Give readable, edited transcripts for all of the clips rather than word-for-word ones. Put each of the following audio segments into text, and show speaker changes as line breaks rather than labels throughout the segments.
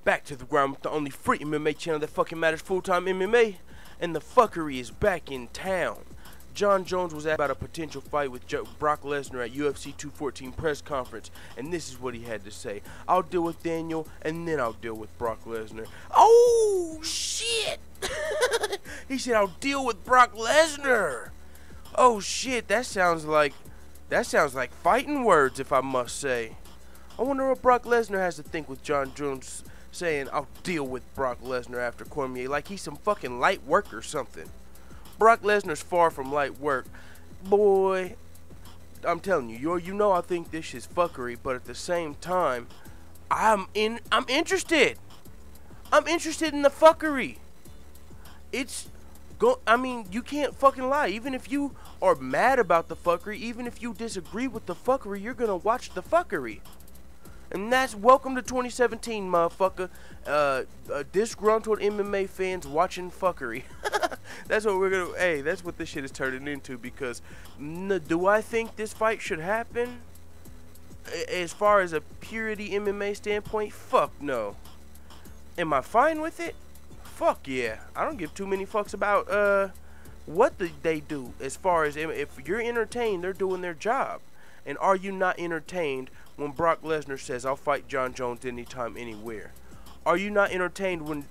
Back to the ground with the only free MMA channel that fucking matters, Full-Time MMA. And the fuckery is back in town. Jon Jones was asked about a potential fight with Brock Lesnar at UFC 214 press conference, and this is what he had to say. I'll deal with Daniel, and then I'll deal with Brock Lesnar. Oh, shit! He said, I'll deal with Brock Lesnar. Oh, shit, that sounds like fighting words, if I must say. I wonder what Brock Lesnar has to think with Jon Jones saying, I'll deal with Brock Lesnar after Cormier, like he's some fucking light work or something. Brock Lesnar's far from light work. Boy, I'm telling you, you know I think this is fuckery, but at the same time, I'm interested. I'm interested in the fuckery. I mean, you can't fucking lie. Even if you are mad about the fuckery, even if you disagree with the fuckery, you're gonna watch the fuckery. And that's welcome to 2017, motherfucker. Disgruntled MMA fans watching fuckery. That's what we're gonna. Hey, that's what this shit is turning into. Because do I think this fight should happen? As far as a purity MMA standpoint, fuck no. Am I fine with it? Fuck yeah. I don't give too many fucks about what they do. As far as if you're entertained, they're doing their job. And are you not entertained when Brock Lesnar says, I'll fight Jon Jones anytime, anywhere? Are you not entertained when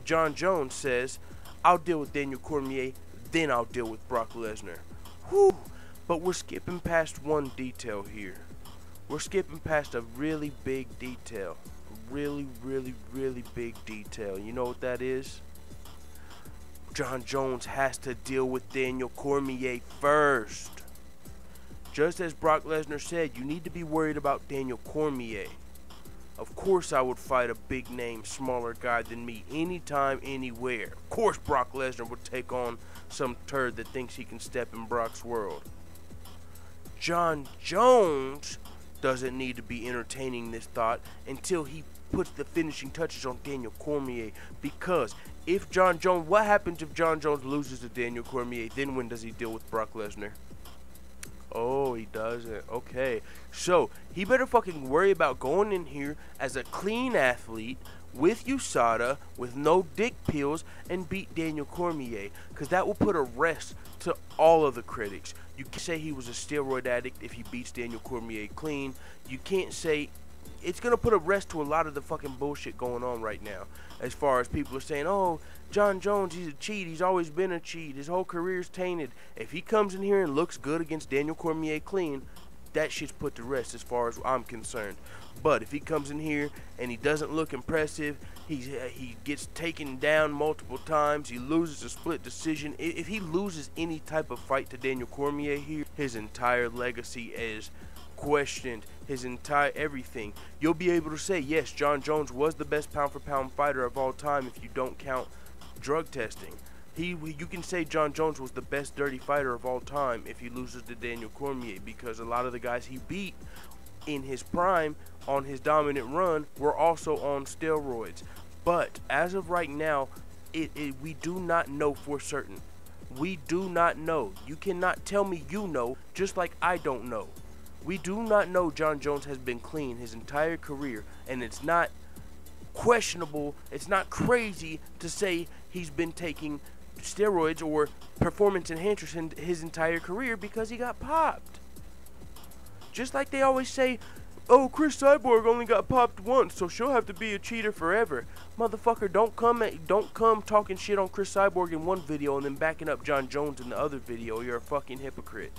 Jon Jones says, I'll deal with Daniel Cormier, then I'll deal with Brock Lesnar? Whew. But we're skipping past one detail here. We're skipping past a really big detail. Really, really, really big detail. You know what that is? Jon Jones has to deal with Daniel Cormier first. Just as Brock Lesnar said, you need to be worried about Daniel Cormier. Of course I would fight a big name, smaller guy than me anytime, anywhere. Of course Brock Lesnar would take on some turd that thinks he can step in Brock's world. Jon Jones doesn't need to be entertaining this thought until he puts the finishing touches on Daniel Cormier. Because if Jon Jones, what happens if Jon Jones loses to Daniel Cormier? Then when does he deal with Brock Lesnar? Oh, he doesn't. Okay. So, he better fucking worry about going in here as a clean athlete with USADA, with no dick pills, and beat Daniel Cormier. Because that will put a rest to all of the critics. You can't say he was a steroid addict if he beats Daniel Cormier clean. You can't say... It's going to put a rest to a lot of the fucking bullshit going on right now. As far as people are saying, oh, Jon Jones, he's a cheat. He's always been a cheat. His whole career's tainted. If he comes in here and looks good against Daniel Cormier clean, that shit's put to rest as far as I'm concerned. But if he comes in here and he doesn't look impressive, he gets taken down multiple times, he loses a split decision. If he loses any type of fight to Daniel Cormier here, his entire legacy is questioned, his entire everything. You'll be able to say, yes, Jon Jones was the best pound for pound fighter of all time if you don't count drug testing. You can say Jon Jones was the best dirty fighter of all time if he loses to Daniel Cormier, because a lot of the guys he beat in his prime on his dominant run were also on steroids. But as of right now, we do not know for certain. We do not know. You cannot tell me you know, just like I don't know. We do not know Jon Jones has been clean his entire career, and it's not questionable, it's not crazy to say he's been taking steroids or performance enhancers in his entire career because he got popped. Just like they always say, oh, Chris Cyborg only got popped once, so she'll have to be a cheater forever. Motherfucker, don't come talking shit on Chris Cyborg in one video and then backing up Jon Jones in the other video. You're a fucking hypocrite.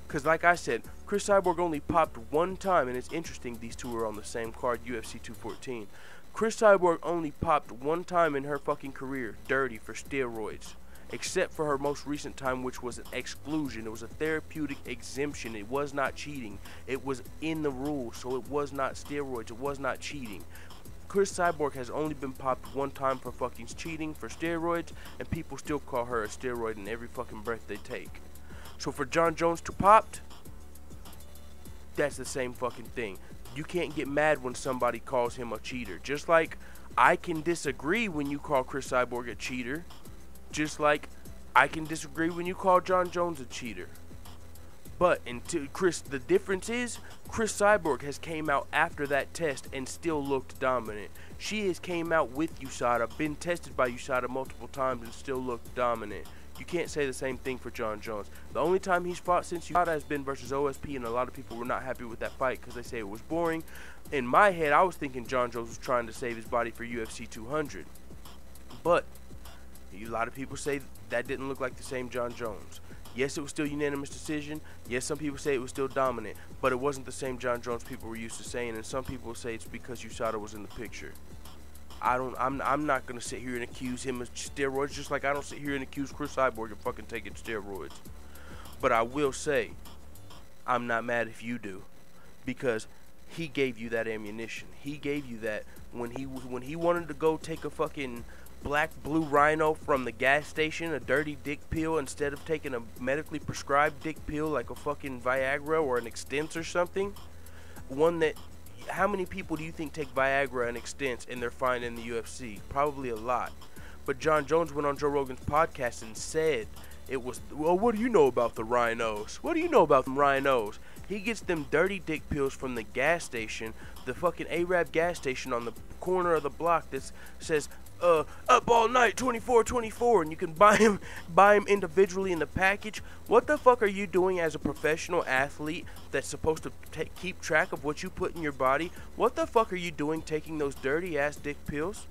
Because like I said, Chris Cyborg only popped one time, and it's interesting these two are on the same card, UFC 214. Chris Cyborg only popped one time in her fucking career, dirty, for steroids. Except for her most recent time, which was an exclusion. It was a therapeutic exemption. It was not cheating. It was in the rules, so it was not steroids. It was not cheating. Chris Cyborg has only been popped one time for fucking cheating, for steroids, and people still call her a steroid in every fucking breath they take. So for Jon Jones to popped, that's the same fucking thing. You can't get mad when somebody calls him a cheater. Just like I can disagree when you call Chris Cyborg a cheater. Just like I can disagree when you call Jon Jones a cheater. But the difference is Chris Cyborg has came out after that test and still looked dominant. She has came out with USADA, been tested by USADA multiple times and still looked dominant. You can't say the same thing for Jon Jones. The only time he's fought since USADA has been versus OSP, and a lot of people were not happy with that fight because they say it was boring. In my head, I was thinking Jon Jones was trying to save his body for UFC 200. But a lot of people say that didn't look like the same Jon Jones. Yes, it was still unanimous decision. Yes, some people say it was still dominant, but it wasn't the same Jon Jones people were used to saying, and some people say it's because USADA was in the picture. I'm not gonna sit here and accuse him of steroids, just like I don't sit here and accuse Chris Cyborg of fucking taking steroids. But I will say, I'm not mad if you do, because he gave you that ammunition. He gave you that when he wanted to go take a fucking blue rhino from the gas station, a dirty dick pill, instead of taking a medically prescribed dick pill like a fucking Viagra or an Extense or something. One that, how many people do you think take Viagra and Extense and they're fine in the UFC? Probably a lot. But Jon Jones went on Joe Rogan's podcast and said it was, well, what do you know about the rhinos? What do you know about them rhinos? He gets them dirty dick pills from the gas station, the fucking Arab gas station on the corner of the block that says, up all night 24/24, and you can buy him individually in the package. What the fuck are you doing as a professional athlete that's supposed to keep track of what you put in your body? What the fuck are you doing taking those dirty ass dick pills?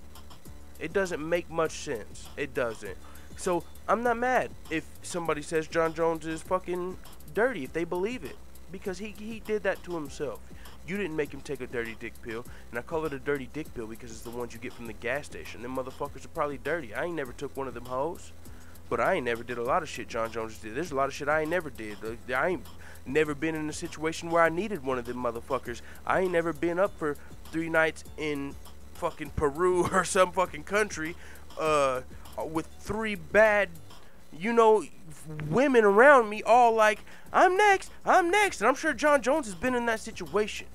It doesn't make much sense. It doesn't. So I'm not mad if somebody says Jon Jones is fucking dirty, if they believe it, because he did that to himself. You didn't make him take a dirty dick pill, and I call it a dirty dick pill because it's the ones you get from the gas station. Them motherfuckers are probably dirty. I ain't never took one of them hoes, but I ain't never did a lot of shit Jon Jones did. There's a lot of shit I ain't never did. I ain't never been in a situation where I needed one of them motherfuckers. I ain't never been up for 3 nights in fucking Peru or some fucking country with 3 bad, women around me all like, I'm next, and I'm sure Jon Jones has been in that situation.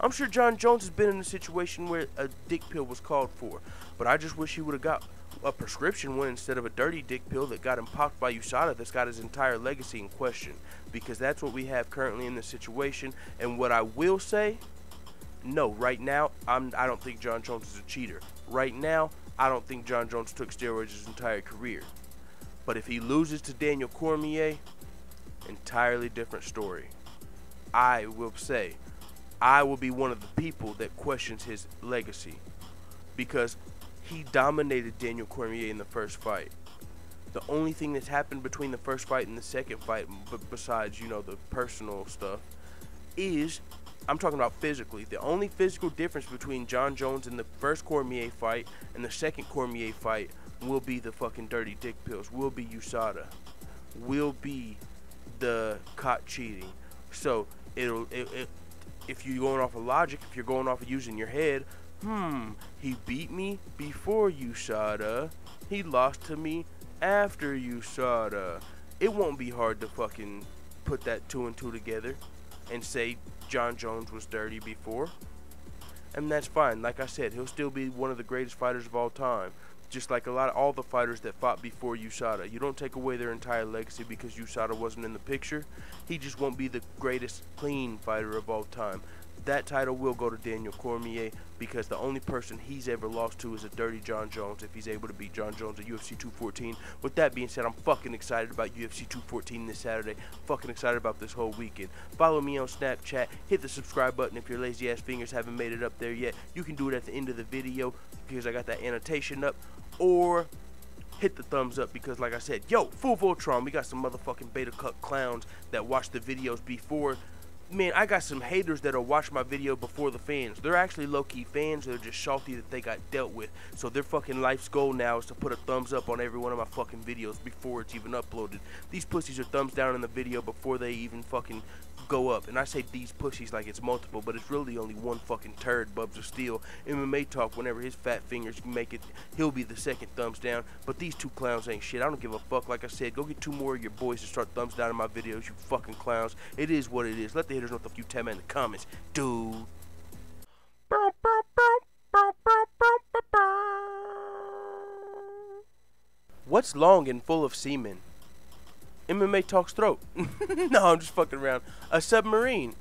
I'm sure Jon Jones has been in a situation where a dick pill was called for, but I just wish he would have got a prescription one instead of a dirty dick pill that got him popped by USADA that's got his entire legacy in question, because that's what we have currently in this situation. And what I will say, no, right now, I don't think Jon Jones is a cheater. Right now, I don't think Jon Jones took steroids his entire career. But if he loses to Daniel Cormier, entirely different story. I will say, I will be one of the people that questions his legacy, because he dominated Daniel Cormier in the first fight. The only thing that's happened between the first fight and the second fight, besides, the personal stuff, is, I'm talking about physically. The only physical difference between Jon Jones in the first Cormier fight and the second Cormier fight will be the fucking dirty dick pills, will be USADA, will be the caught cheating. So if you're going off of logic, if you're going off of using your head, he beat me before USADA, he lost to me after USADA. It won't be hard to fucking put that 2 and 2 together and say Jon Jones was dirty before, and that's fine. Like I said, he'll still be one of the greatest fighters of all time, just like all the fighters that fought before USADA. You don't take away their entire legacy because USADA wasn't in the picture. He just won't be the greatest clean fighter of all time. That title will go to Daniel Cormier, because the only person he's ever lost to is a dirty Jon Jones, if he's able to beat Jon Jones at UFC 214. With that being said, I'm fucking excited about UFC 214 this Saturday. Fucking excited about this whole weekend. Follow me on Snapchat. Hit the subscribe button if your lazy ass fingers haven't made it up there yet. You can do it at the end of the video because I got that annotation up. Or hit the thumbs up because, like I said, full Voltron, we got some motherfucking beta cuck clowns that watch the videos before. Man, I got some haters that'll watch my video before the fans. They're actually low-key fans. They're just salty that they got dealt with. So their fucking life's goal now is to put a thumbs up on every one of my fucking videos before it's even uploaded. These pussies are thumbs down in the video before they even fucking go up. And I say these pussies like it's multiple, but it's really only one fucking turd, Bubs of Steel. MMA Talk, whenever his fat fingers make it, he'll be the second thumbs down. But these 2 clowns ain't shit. I don't give a fuck. Like I said, go get 2 more of your boys to start thumbs down in my videos, you fucking clowns. It is what it is. Let the haters know what the fuck you tell me in the comments, dude. What's long and full of semen? MMA talks throat. No, I'm just fucking around. A submarine.